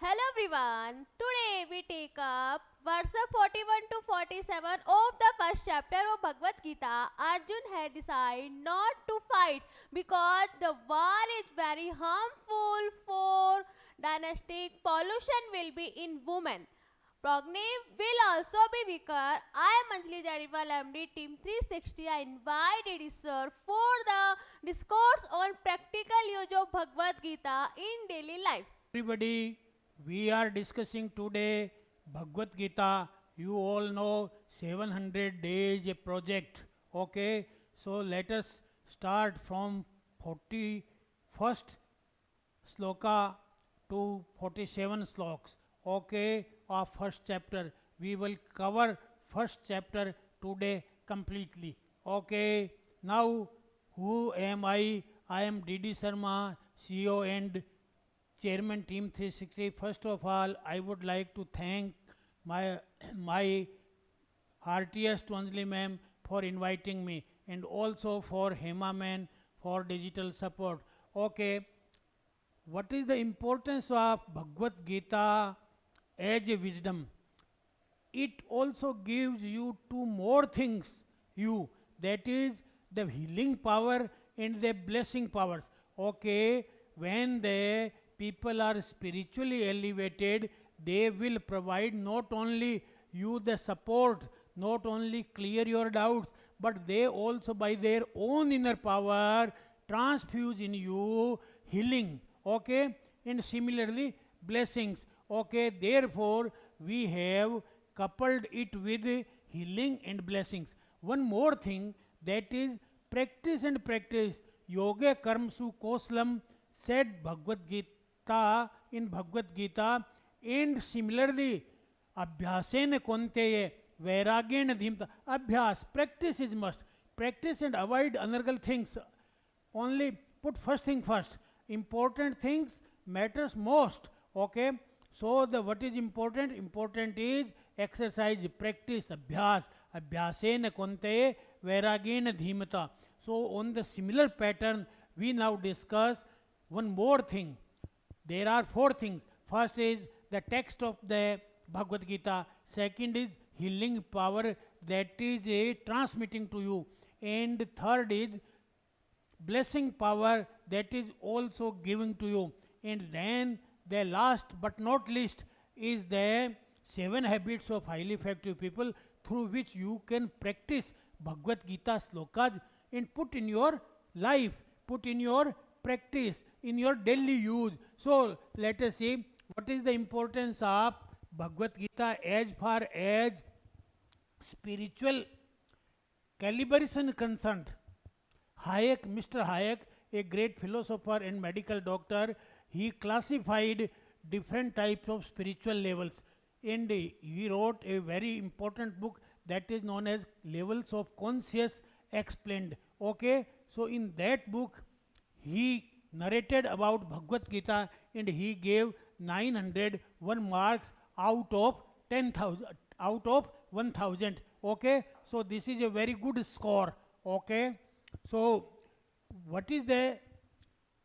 Hello everyone. Today we take up verse 41 to 47 of the first chapter of Bhagavad Gita. Arjun had decided not to fight because the war is very harmful for dynastic pollution will be in women. Progny will also be weaker. I am Anjali Jariwal, MD Team 360. I invited sir for the discourse on practical use of Bhagavad Gita in daily life. Everybody, we are discussing today Bhagavad Gita. You all know 700 days a project. Okay, so let us start from 41st sloka to 47 sloks. Okay, of first chapter. We will cover first chapter today completely. Okay, now who am I? I am DD Sharma, CEO and Chairman Team 360. First of all, I would like to thank my my heartiest to Anjali ma'am for inviting me, and also for Hema ma'am for digital support. Okay, what is the importance of Bhagavad Gita as a wisdom? It also gives you two more things, you, that is the healing power and the blessing powers. Okay, when the people are spiritually elevated, they will provide not only you the support, not only clear your doubts, but they also by their own inner power transfuse in you healing. Okay, and similarly blessings. Okay, therefore we have coupled it with healing and blessings. One more thing, that is practice and practice. Yoga karmsu koslam, said Bhagavad Gita in Bhagavad Gita, and similarly abhyasena konteye vairagena dhimta. Abhyas, practice is must. Practice and avoid anargal things. Only put first thing first. Important things matters most. Okay, so the what is important? Important is exercise, practice, abhyas. Abhyasena konte vairagena dhimata. So on the similar pattern, we now discuss one more thing. There are four things. First is the text of the Bhagavad Gita. Second is healing power that is transmitting to you. And third is blessing power that is also giving to you. And then the last but not least is the 7 habits of highly effective people through which you can practice Bhagavad Gita slokas and put in your life, put in your practice, in your daily use. So let us see what is the importance of Bhagavad Gita as far as spiritual calibration concerned. Hayek, Mr. Hayek, a great philosopher and medical doctor, he classified different types of spiritual levels, and he wrote a very important book that is known as Levels of Conscious Explained. Okay, so in that book, he narrated about Bhagavad Gita and he gave 901 marks out of 10,000, out of 1000. Okay, so this is a very good score. Okay, so what is the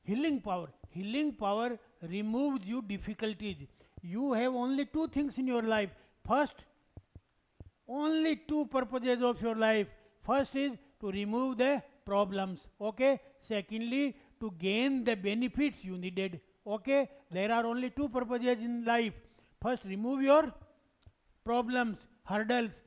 healing power? Healing power removes you difficulties. You have only two things in your life. First, only two purposes of your life. First is to remove the problems. Okay. Secondly, to gain the benefits you needed. Okay. There are only two purposes in life. First, remove your problems, hurdles,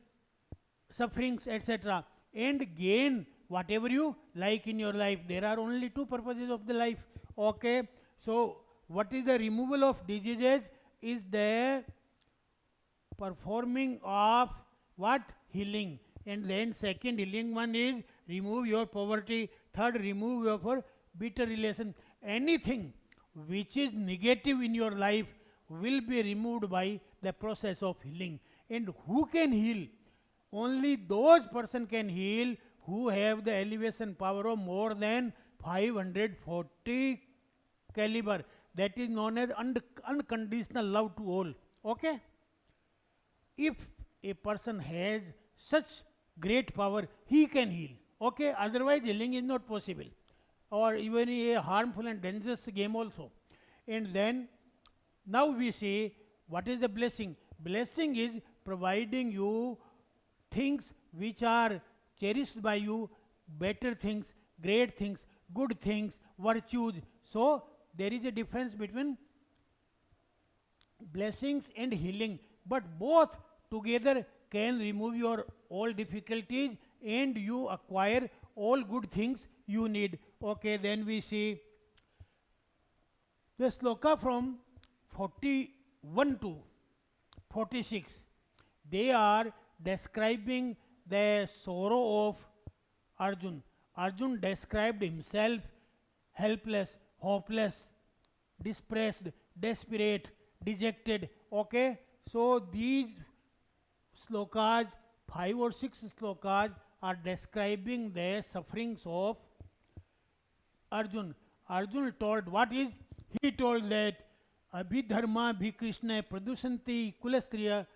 sufferings, etc., and gain whatever you like in your life. There are only two purposes of the life. Okay, so what is the removal of diseases? Is the performing of what? Healing. And then second healing one is remove your poverty. Third, remove your bitter relation. Anything which is negative in your life will be removed by the process of healing. And who can heal? Only those person can heal who have the elevation power of more than 540 caliber. That is known as unconditional love to all. Okay? If a person has such great power, he can heal. Okay? Otherwise, healing is not possible. Or even a harmful and dangerous game also. And then Now we see what is the blessing. Blessing is providing you things which are cherished by you, better things, great things, good things, virtues. So there is a difference between blessings and healing, but both together can remove your all difficulties and you acquire all good things you need. Okay, then we see the sloka from 41 to 46. They are describing the sorrow of Arjun. Arjun described himself helpless, hopeless, depressed, desperate, dejected. Okay, so these slokas, 5 or 6 slokas, are describing the sufferings of Arjun. Arjun told what is? He told that Abhidharma Bhikrishna Pradushanti Kulastriya,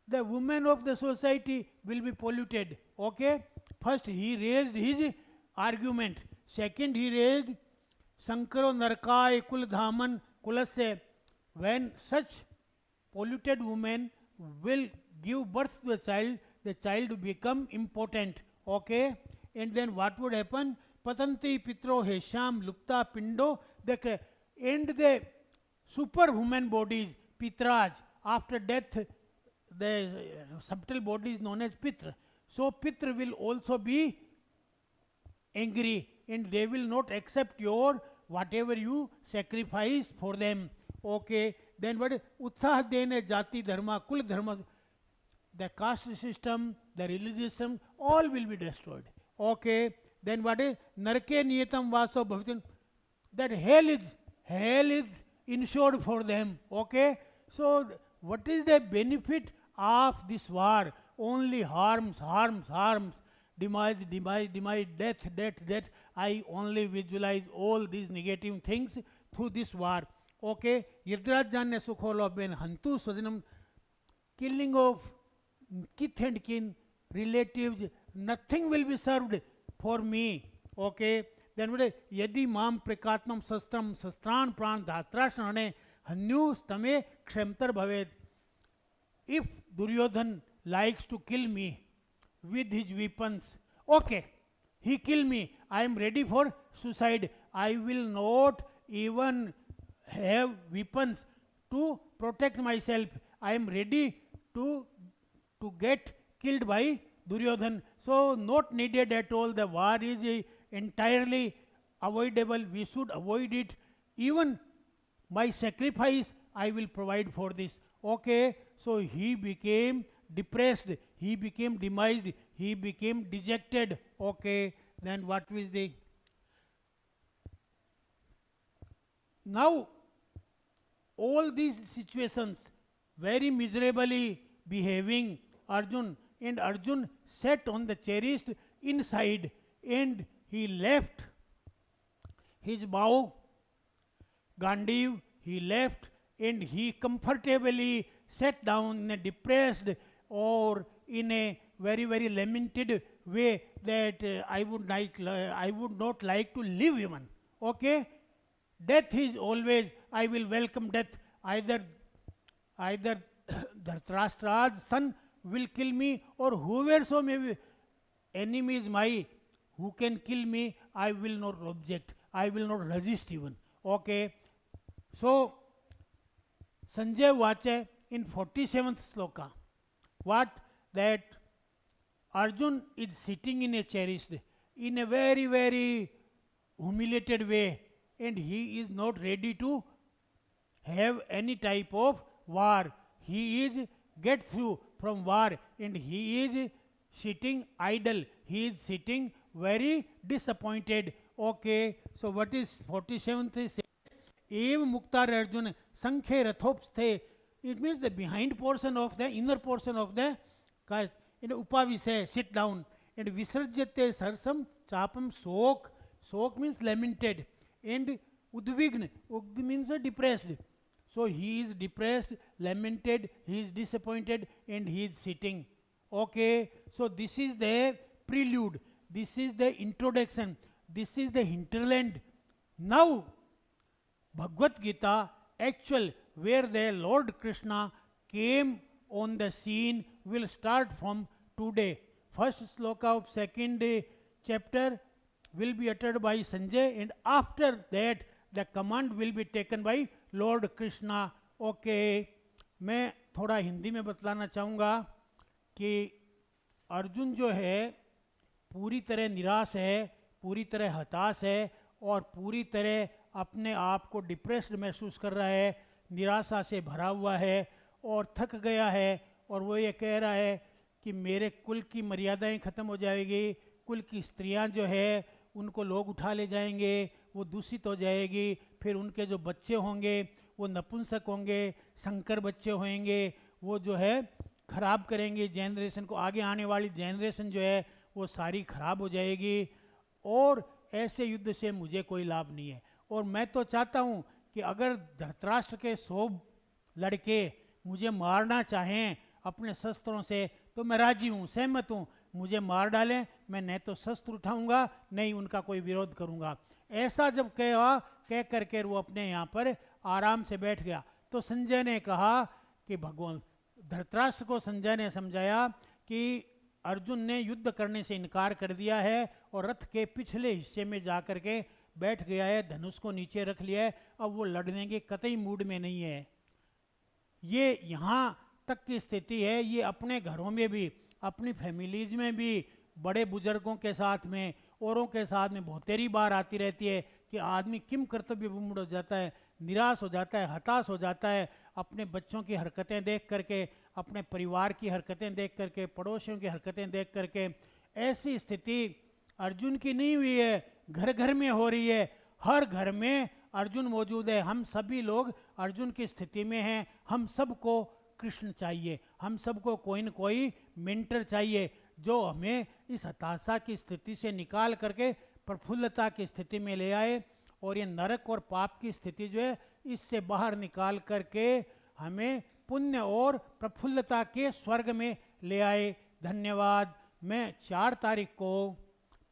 the women of the society will be polluted. Okay? First he raised his argument. Second he raised Sankaro Narkai Kuldhaman Kulasya. When such polluted women will give birth to the child will become impotent. Okay? And then what would happen? Patanti Pitro Hesham Lupta Pindo, and the superhuman bodies, Pitras, after death, the subtle body is known as Pitra. So Pitra will also be angry and they will not accept your whatever you sacrifice for them. Okay, then what is Utsah Dene Jati Dharma, Kul Dharma, the caste system, the religious system, all will be destroyed. Okay, then what is Narke Niyatam Vaso Bhavitan, that hell is insured for them. Okay, so what is the benefit of this war? Only harms, demise, death. I only visualize all these negative things through this war. Okay, Yirdrajanne Sukholo Ben Hantu Swajanam, killing of kith and kin, relatives, nothing will be served for me. Okay, then what is Yadi Mam Prekatmam Sastram Sastran Pran Dhatrashrane Hanyu Stame Kshemtar Bhaved. If Duryodhan likes to kill me with his weapons, okay, he kill me, I am ready for suicide. I will not even have weapons to protect myself. I am ready to get killed by Duryodhan. So not needed at all. The war is entirely avoidable. We should avoid it. Even my sacrifice I will provide for this. Okay, so he became depressed, he became demised, he became dejected. Okay, then what is the now all these situations very miserably behaving Arjun, and Arjun sat on the cherished inside and he left his bow, Gandiv, he left and he comfortably sat down in a depressed or in a very lamented way that I would not like to live even. Okay, death is always, I will welcome death. Either Dhritarashtra's son will kill me, or whoever so may be, enemy is my, who can kill me, I will not object, I will not resist even. Okay, so Sanjay Vache in 47th sloka, what? That Arjun is sitting in a cherished, in a very humiliated way, and he is not ready to have any type of war. He is get through from war and he is sitting idle. He is sitting very disappointed. Okay, so what is 47th is Ev Muktar Arjuna Sankhe Rathopsthe. It means the behind portion of the inner portion of the caste. In Upavise, sit down. And Visarjate Sarsam Chapam Sok. Sok means lamented. And Udvigna. Udvigna means depressed. So he is depressed, lamented, he is disappointed, and he is sitting. Okay, so this is the prelude, this is the introduction, this is the hinterland. Now, Bhagavad Gita, actual where the Lord Krishna came on the scene will start from today. First sloka of second chapter will be uttered by Sanjay, and after that the command will be taken by Lord Krishna. Okay, मैं थोड़ा हिंदी में बतलाना चाहूँगा कि अर्जुन जो है पूरी तरह निराश है, पूरी तरह हताश है और पूरी तरह अपने आप को डिप्रेस्ड महसूस कर रहा है, निराशा से भरा हुआ है और थक गया है। और वो ये कह रहा है कि मेरे कुल की मर्यादाएं ख़त्म हो जाएगी, कुल की स्त्रियां जो है उनको लोग उठा ले जाएंगे, वो दूषित हो जाएगी, फिर उनके जो बच्चे होंगे वो नपुंसक होंगे, संकर बच्चे होंगे, वो जो है ख़राब करेंगे जनरेशन को, आगे आने वाली जनरेशन जो है वो सारी ख़राब हो जाएगी और ऐसे युद्ध से मुझे कोई लाभ नहीं है। और मैं तो चाहता हूँ कि अगर धृतराष्ट्र के 100 लड़के मुझे मारना चाहें अपने शस्त्रों से तो मैं राजी हूँ, सहमत हूँ, मुझे मार डालें, मैं न तो शस्त्र उठाऊंगा नहीं उनका कोई विरोध करूंगा। ऐसा जब कह करके वो अपने यहाँ पर आराम से बैठ गया तो संजय ने कहा कि भगवान धृतराष्ट्र को संजय ने समझाया कि अर्जुन ने युद्ध करने से इनकार कर दिया है और रथ के पिछले हिस्से में जा कर के बैठ गया है, धनुष को नीचे रख लिया है, अब वो लड़ने के कतई मूड में नहीं है। ये यहाँ तक की स्थिति है, ये अपने घरों में भी, अपनी फैमिलीज में भी, बड़े बुजुर्गों के साथ में, औरों के साथ में बहुतेरी बार आती रहती है कि आदमी किम कर्तव्य विमूढ़ हो जाता है, निराश हो जाता है, हताश हो जाता है अपने बच्चों की हरकतें देख करके, अपने परिवार की हरकतें देख करके, पड़ोसियों की हरकतें देख करके। ऐसी स्थिति अर्जुन की नहीं हुई है, घर घर में हो रही है, हर घर में अर्जुन मौजूद है। हम सभी लोग अर्जुन की स्थिति में हैं, हम सबको कृष्ण चाहिए, हम सबको कोई न कोई मेंटर चाहिए जो हमें इस हताशा की स्थिति से निकाल करके प्रफुल्लता की स्थिति में ले आए और ये नरक और पाप की स्थिति जो है इससे बाहर निकाल करके हमें पुण्य और प्रफुल्लता के स्वर्ग में ले आए। धन्यवाद। मैं 4 तारीख को,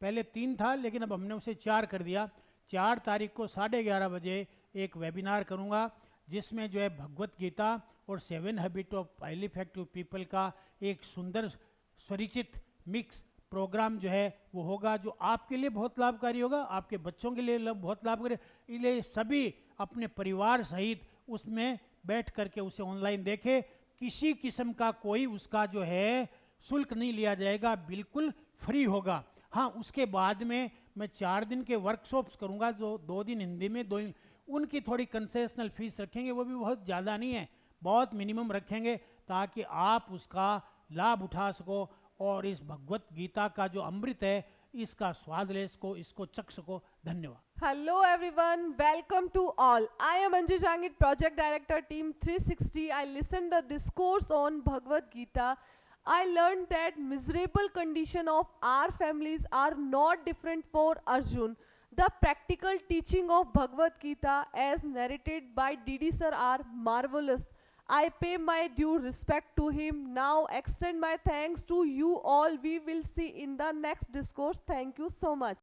पहले 3 था लेकिन अब हमने उसे 4 कर दिया, 4 तारीख को 11:30 बजे एक वेबिनार करूंगा जिसमें जो है भगवत गीता और 7 habit of highly effective people का एक सुंदर स्वरिचित मिक्स प्रोग्राम जो है वो होगा, जो आपके लिए बहुत लाभकारी होगा, आपके बच्चों के लिए बहुत लाभकारी, इसलिए सभी अपने परिवार सहित उसमें बैठ करके उसे ऑनलाइन देखें। किसी किस्म का कोई उसका जो है शुल्क नहीं लिया जाएगा, बिल्कुल फ्री होगा। हाँ, उसके बाद में मैं 4 दिन के वर्कशॉप्स करूँगा जो 2 दिन हिंदी में, 2 उनकी थोड़ी कंसेशनल फीस रखेंगे, वो भी बहुत ज़्यादा नहीं है, बहुत मिनिमम रखेंगे ताकि आप उसका लाभ उठा सको और इस भगवत गीता का जो अमृत है इसका स्वाद ले सको, इसको चख सको। धन्यवाद। Hello everyone, welcome to all. I am Anju Jangid, Project Director, Team 360. I listened the discourse on Bhagavad Gita. I learned that miserable condition of our families are not different for Arjun. The practical teaching of Bhagavad Gita as narrated by DD sir are marvelous. I pay my due respect to him. Now extend my thanks to you all. We will see in the next discourse. Thank you so much.